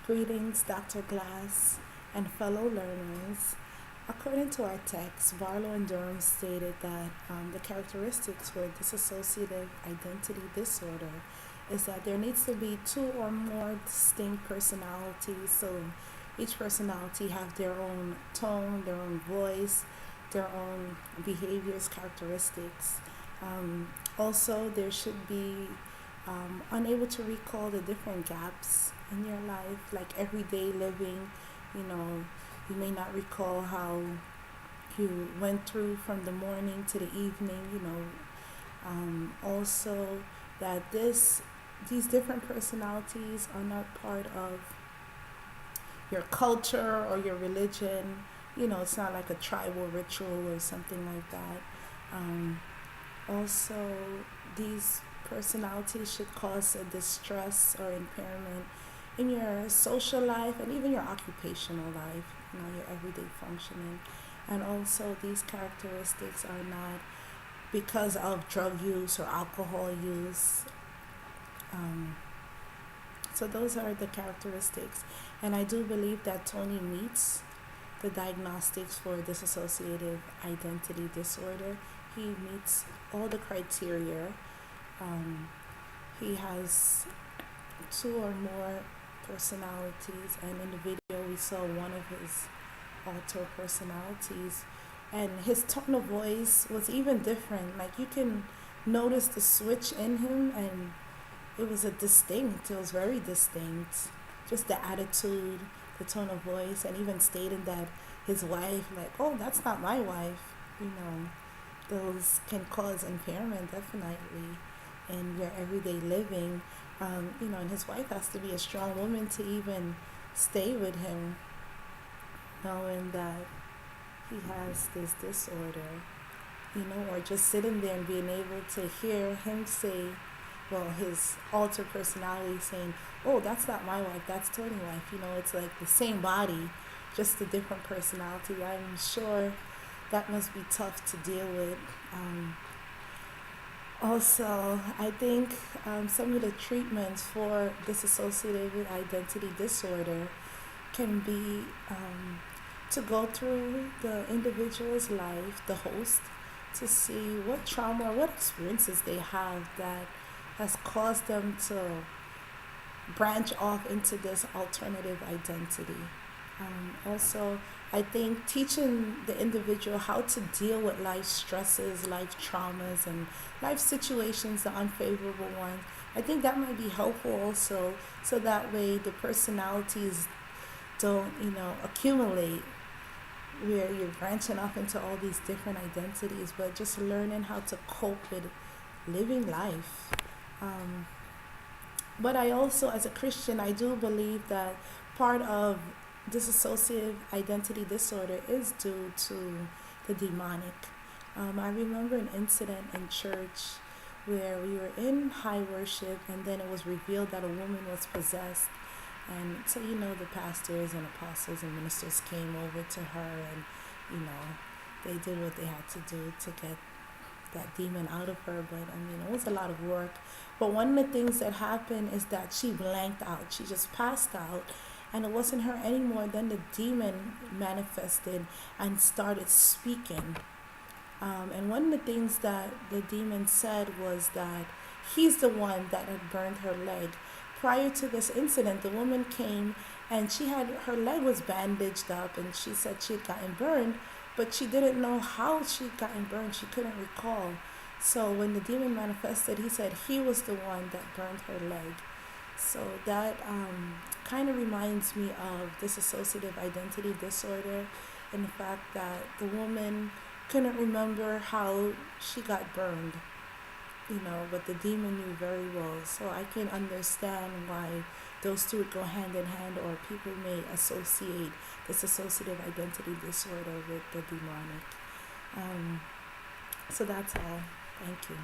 Greetings, Dr. Glass and fellow learners. According to our text, Barlow and Durham stated that the characteristics for dissociative identity disorder is that there needs to be two or more distinct personalities. So each personality have their own tone, their own voice, their own behaviors, characteristics. Also, there should be unable to recall the different gaps in your life, like everyday living. You know, you may not recall how you went through from the morning to the evening. Also that these different personalities are not part of your culture or your religion. It's not like a tribal ritual or something like that. Also, these personalities should cause a distress or impairment in your social life and even your occupational life, your everyday functioning. And also, these characteristics are not because of drug use or alcohol use. So those are the characteristics. And I do believe that Tony meets the diagnostics for dissociative identity disorder. He meets all the criteria. He has two or more personalities, and in the video we saw one of his alter personalities, and his tone of voice was even different. Like, you can notice the switch in him, and it was very distinct. Just the attitude, the tone of voice, and even stating that his wife, like, oh, that's not my wife. Those can cause impairment, definitely, in your everyday living. And his wife has to be a strong woman to even stay with him, knowing that he has this disorder, or just sitting there and being able to hear him say, well, his alter personality saying, oh, that's not my wife, that's Tony's wife. It's like the same body, just a different personality. I'm sure that must be tough to deal with. Also, I think some of the treatments for dissociative identity disorder can be to go through the individual's life, the host, to see what trauma or what experiences they have that has caused them to branch off into this alternative identity. Also, I think teaching the individual how to deal with life stresses, life traumas, and life situations, the unfavorable ones, I think that might be helpful also, so that way the personalities don't, accumulate where you're branching off into all these different identities, but just learning how to cope with living life. But I also, as a Christian, I do believe that part of dissociative identity disorder is due to the demonic. I remember an incident in church where we were in high worship, and then it was revealed that a woman was possessed. And so, the pastors and apostles and ministers came over to her, and, they did what they had to do to get that demon out of her. But it was a lot of work. But one of the things that happened is that she blanked out. She just passed out, and it wasn't her anymore. Then the demon manifested and started speaking. And one of the things that the demon said was that he's the one that had burned her leg. Prior to this incident, the woman came, and her leg was bandaged up, and she said she had gotten burned, but she didn't know how she'd gotten burned. She couldn't recall. So when the demon manifested, he said he was the one that burned her leg. So that kind of reminds me of dissociative identity disorder, and the fact that the woman couldn't remember how she got burned, but the demon knew very well. So I can understand why those two would go hand in hand, or people may associate dissociative identity disorder with the demonic. So that's all. Thank you.